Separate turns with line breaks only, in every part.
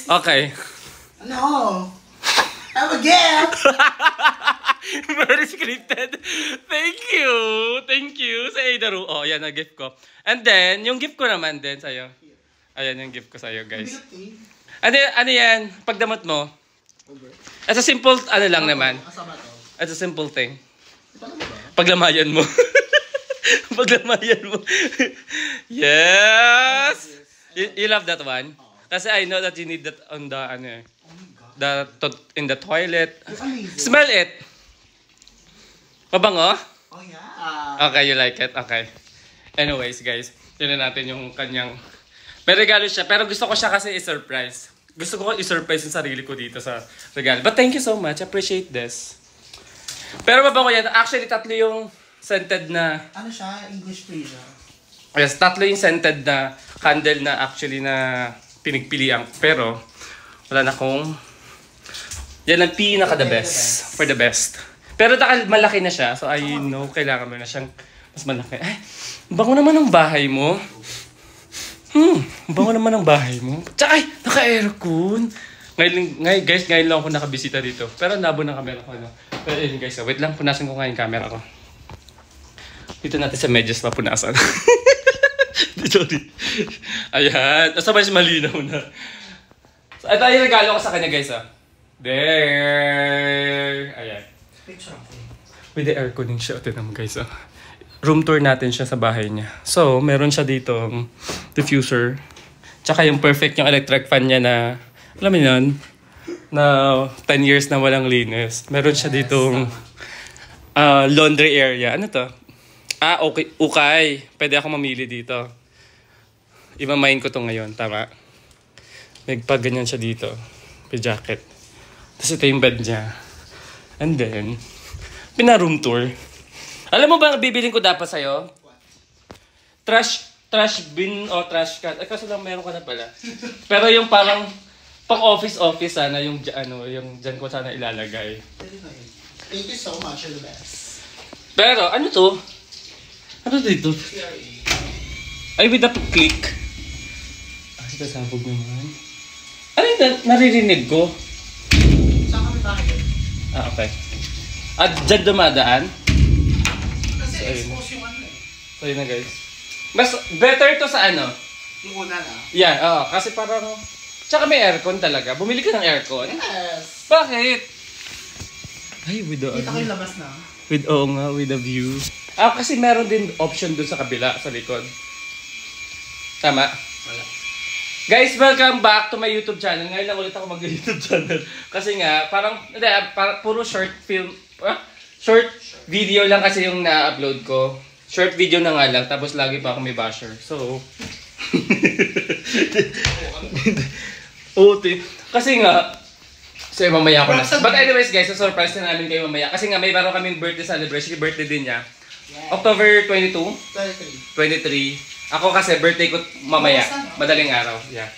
Okay.
No. I'm a gift.
Very scripted. Thank you. Thank you sa Aidaru. Oh, yan ang gift ko. And then, yung gift ko naman din sa'yo. Ayan yung gift ko sa'yo, guys. Ano yan? Pagdamot mo. It's a simple, ano lang naman. It's a simple thing. Paglamayan mo. Paglamayan mo. Yes! You love that one? Kasi I know that you need that on the, ano in the toilet. Smell it. Mabango?
Oh yeah.
Okay, you like it? Okay. Anyways, guys. Yun na natin yung kanyang... May regalo siya, pero gusto ko siya kasi i-surprise. Gusto ko i-surprise yung sarili ko dito sa regalo. But thank you so much. Appreciate this. Pero mabango yan. Actually, tatlo yung scented na...
Ano siya? English freezer.
Yes, tatlo yung scented na candle na actually na pinagpilian. Pero, wala na akong... Yan ang pinaka the best. For the best. Pero dahil malaki na siya, so I know kailangan mo na siyang mas malaki. Ay, bango naman ang bahay mo. Bango naman ang bahay mo. Tsaka, ay, naka-aircon. Ngayon, guys, ngayon lang ako nakabisita dito. Pero nabo ng camera ko, ano. Pero yun, guys, wait lang, punasan ko nga yung camera ko. Dito natin sa medyas papunasan. Sorry. Ayan. Asa ba siya malinaw na? So, ito yung regalo ko sa kanya, guys, ah. There. Ayan.
Picture ako.
With the airconing siya. Ito naman, guys, ah. Room tour natin siya sa bahay niya. So, meron siya ditong diffuser. Tsaka yung perfect yung electric fan niya na, alam mo yun, na 10 years na walang linis. Meron siya ditong laundry area. Ano to? Okay. Ukay. Pwede ako mamili dito. Imamain ko to ngayon. Tama. May pag-ganyan siya dito. May jacket. Tapos ito yung bed niya. And then, pina-room tour. Alam mo ba ang bibilin ko dapat sa'yo? Trash bin o trash can. Ay, kaso lang meron ka na pala. Pero yung parang pang office sana yung yung dyan ko sana ilalagay.
Thank you so much. You're the best.
Pero ano to? Ano dito? Ay, with a click. Ay, kasabog naman. Ano yung naririnig ko?
Saan kami tayo?
Okay. At dyan dumadaan?
Kasi expose yung ano eh.
So yun na, guys. Mas better to sa ano?
Yung una na.
Yan, oo. Kasi parang... Tsaka may aircon talaga. Bumili ka ng aircon?
Yes.
Bakit? Ay, with the...
Kita ko yung labas na.
With the view. Kasi meron din option dun sa kabila, sa likod. Tama?
Wala.
Guys, welcome back to my YouTube channel. Ngayon lang ulit ako mag-YouTube channel. Kasi nga, parang puro short film... short video lang kasi yung na-upload ko. Short video na nga lang, tapos lagi pa ako may basher. So... Kasi nga... So, mamaya ko na. But anyways, guys, surprise na namin kayo mamaya. Kasi nga, may meron kaming birthday celebration. Birthday din niya. Yeah. October 22? 23. Ako kasi, birthday ko mamaya. Madaling araw. Yeah.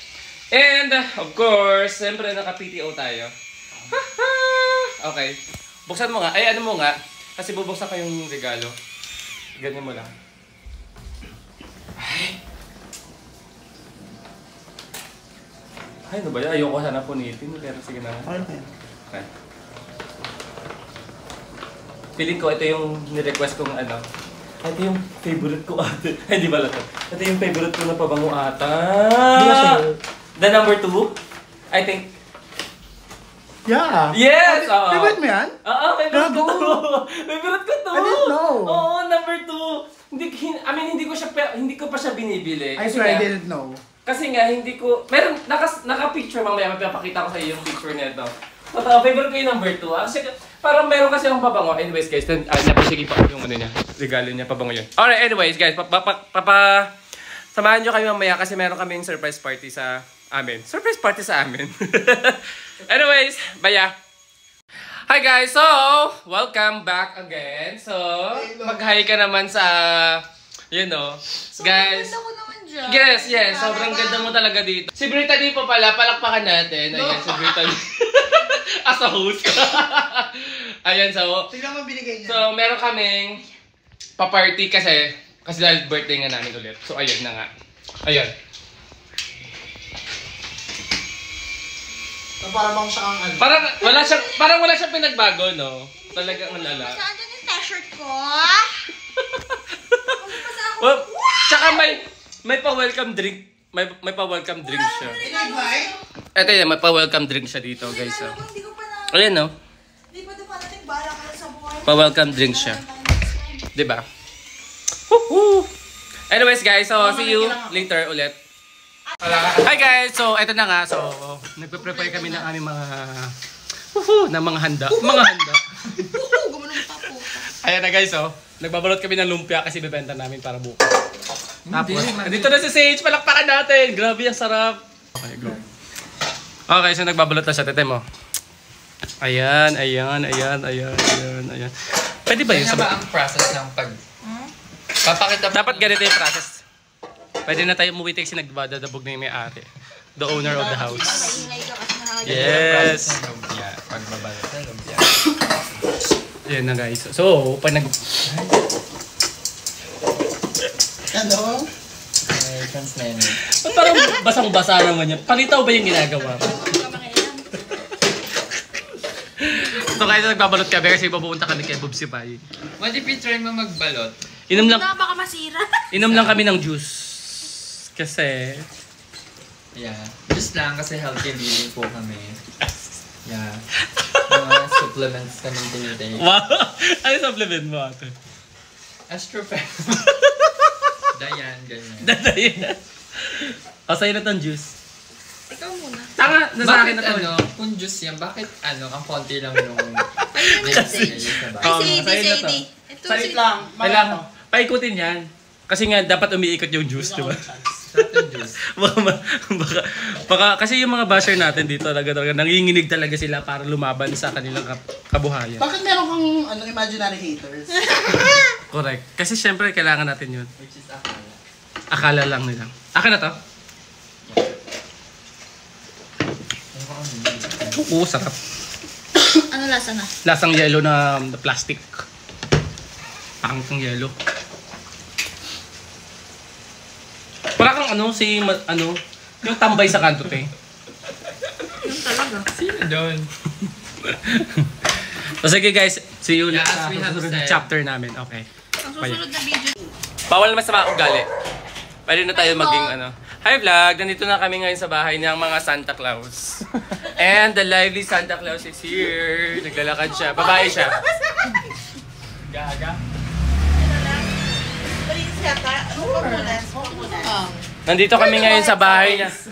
And, of course, siyempre, naka-PTO tayo. Okay. Buksan mo nga. Ay, ano mo nga. Kasi bubuksan ko yung regalo. Ganyan mo lang. Ay, ano ba yan? Ayoko sana punitin. Pero sige na. Okay. Feeling ko ito yung nirequest kong ano. Ito yung favorite ko ate. Hindi ba lang ito? Ito yung favorite ko na pabango ata. The number 2? I think.
Yeah.
Yes!
Favorite mo yan?
Oo, favorite ko to. Favorite ko to.
I didn't know.
Oo, number 2. Hindi ko pa siya binibili.
I swear I didn't know.
Kasi nga, hindi ko... Meron, naka-picture mamaya, mapapakita ko sa iyo yung picture nito. Totoo, favorite ko yung number 2. Kasi parang meron kasi akong pabango. Anyways, guys, napasigi pa yung ano niya. Regalo niya, pabango yun. Alright, anyways, guys, samahan nyo kami mamaya kasi meron kaming surprise party sa amin. Surprise party sa amin. Anyways, baya. Hi guys, so, welcome back again. So, mag-hi ka naman sa, you know, guys. Yes, sobrang ganda mo talaga dito. Si Brittany po pala, palakpakan natin. Ayan, si Brittany. As a host. Ayan, so.
Tignan mo binigay niya.
So, meron kaming pa-party kasi dahil birthday nga namin ulit. So, ayun na nga. Ayun.
Na para bang siya ang ano.
Parang wala siyang pinagbago, no? Talagang ang lala.
Saan dyan yung t-shirt ko?
Well, tsaka may pa-welcome drink. May pa-welcome drink siya. Ito yan, may pa-welcome drink siya dito, guys. So.
Hindi ko pa na...
Ayan, no?
Hindi pa dumadating bala ka sa buhay.
Pa-welcome drink siya. Diba? Woohoo! Anyways, guys, so see you later ulit. Hi guys! So, eto na nga. So, nagpe-prepare kami ng aming mga... ng mga handa. Mga handa.
Gumanong pa po.
Ayan na guys, oh. Nagbabalot kami ng lumpia kasi bibenta namin para bukas. Tapos, dito na si Sage. Palakpakan natin. Grabe, ang sarap. Okay, go. Okay, so nagbabalot na siya. Tete mo. Ayan. Pwede ba yun?
Kanya ba ang process ng pag... Papakita
Dapat ganito yung process. Pwede na tayo umuwi kasi nagbadadabog na yung may-ari. The owner of the house.
Maingay ka kasi nakakagay.
Yes!
ng lumpia. Pagbabalot ng lumpia.
Ayan na guys. So, pag
Ano?
Ay, transmenu.
Ba't parang basang-basa naman yan? Palitaw ba yung ginagawa mo? So guys, nagbabalot kami kasi pupunta kami kay Bubsy Pai.
What if you try mo magbalot?
Inom lang,
Baka masira.
inom lang kami ng juice. Kasi...
Yeah. Just lang kasi healthy living po kami. Yeah. Mga supplements kami tinitake.
Wow! Ano supplement mo ate?
Astrofen. Dayan, ganyan.
Dadayin. O, sa'yo na tong juice.
Ikaw muna.
Tanga, nasa akin na to.
Kung juice yan, bakit ang konti lang yung...
Kasi-
Ay, si
sa'yo na to.
Ito
Salit lang.
Kailangan, paikutin yan. Kasi nga, dapat umiikot yung juice, di ba?
Sarap juice.
baka, kasi yung mga basher natin dito, talaga nanginginig talaga sila para lumaban sa kanilang kabuhayan.
Bakit meron kang imaginary haters?
Correct. Kasi syempre, kailangan natin yun.
Which is akala.
Akala lang nila. Akin na to? Oo, sarap.
Ano lasa na?
Lasang yellow na plastic. Pangtong yellow. Para kang yung tambay sa kanto, te.
Yung talaga.
Sino doon?
So sige guys, see you
Yeah,
sa
as we have
susunod na
said.
chapter namin. Okay.
Ang susunod na video.
Bawal naman sa mga ugali. Pwede na tayo maging Hi vlog! Nandito na kami ngayon sa bahay ng mga Santa Claus. And the lively Santa Claus is here. Naglalakad siya. Babae siya.
Gaga.
Nandito kami ngayon sa bahay niya.
Sa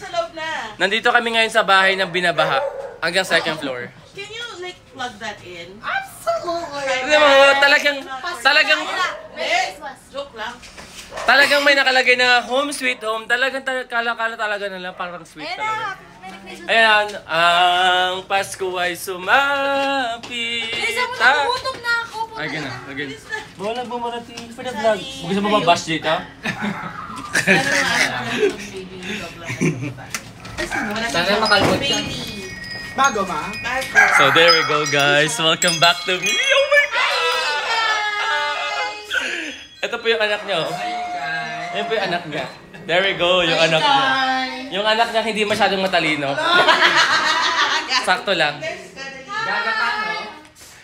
loob na.
Nandito kami ngayon sa bahay ng binabaha. Hanggang second floor.
Can you like plug that in?
Hindi mo, talagang
Joke lang.
talagang may nakalagay na home sweet home. Talagang kala-kala talaga nila parang sweet talaga. Ayan, ang Pasko ay sumapit.
Nagutom na ako.
Ay, gana, again. Wala bumarating for the vlog. Gusto mo ba bash dito?
Sana makalbot siya.
Bago ma?
So there we go guys. Welcome back to me. Oh my God! Ito po yung anak niya. Ayan po yung anak niya. There we go, yung anak niya. Yung anak niya hindi masyadong matalino. Sakto lang.
Gaga ka, no?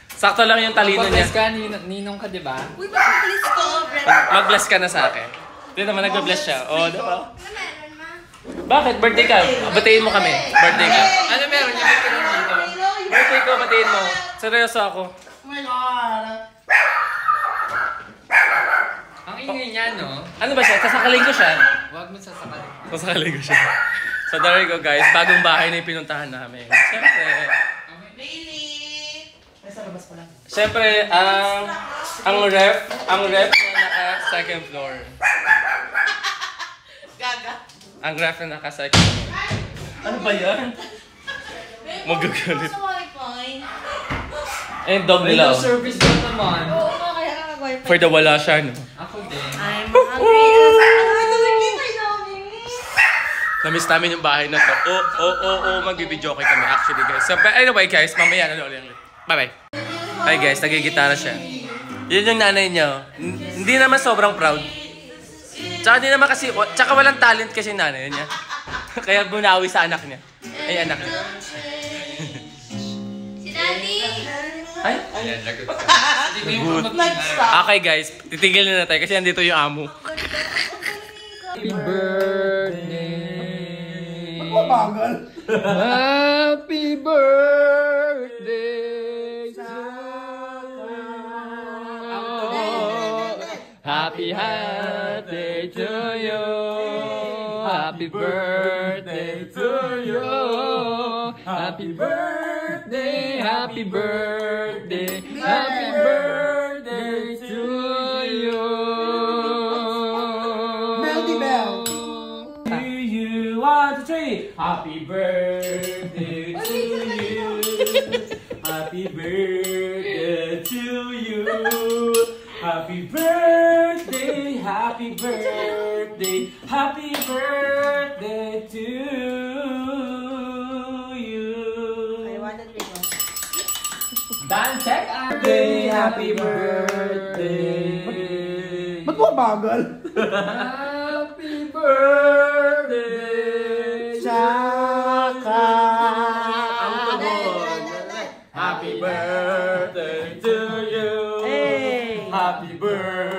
Sakto lang yung talino niya.
Pag-bless ka, ninong ka, di ba?
Uy, bakit bilis ko?
Mag-bless ka na sa akin. Hindi naman nag-bless siya. Oh, diba? Bakit? Birthday ka? Batiin mo kami. Birthday ka.
Ano meron niya? May kinom dito.
Birthday ko, batiin mo. Seryoso ako.
Oh my God!
Ang ingay niya, no?
Ano ba siya? Sasakalin ko siya.
Huwag mo sasakalin.
Sasakalin ko siya. So there you go guys. Bagong bahay na yung pinuntahan namin. Siyempre, ang ref na naka second floor.
Gaga.
Ang ref na naka second floor. Ano ba yan? Magagalit. Eh, dog
May
nila.
no
Oh.
service doon naman.
Oo, kaya ka nag-wifi.
For the wala siya, no?
Ako din.
I'm hungry.
Namiss namin yung bahay na to. Magbibidyo kami actually guys. So, but anyway guys, mamaya na ulit. Bye-bye. Hi guys, nagigitara siya. Yun yung nanay niya. Hindi naman sobrang proud. Tsaka di naman kasi, tsaka walang talent kasi nanay niya. Kaya bunawi sa anak niya. Ay, anak niya.
Si Daddy!
Ay?
Ayan, lagot ka.
Okay guys, titigil na tayo kasi andito yung amo.
Happy birthday.
Bagal.
Happy birthday to Happy birthday to you. Happy birthday to you. Happy birthday, happy birthday, happy birthday to you.
Melody Bell.
1, 2, 3. Happy birthday to you. Happy birthday to you. Happy birthday, happy birthday, happy birthday to you. Dan, check out. Happy birthday.
Ba't mo bagal?
Happy birthday,
Chaka.
Ang tugon. Happy birthday to you. Happy birthday.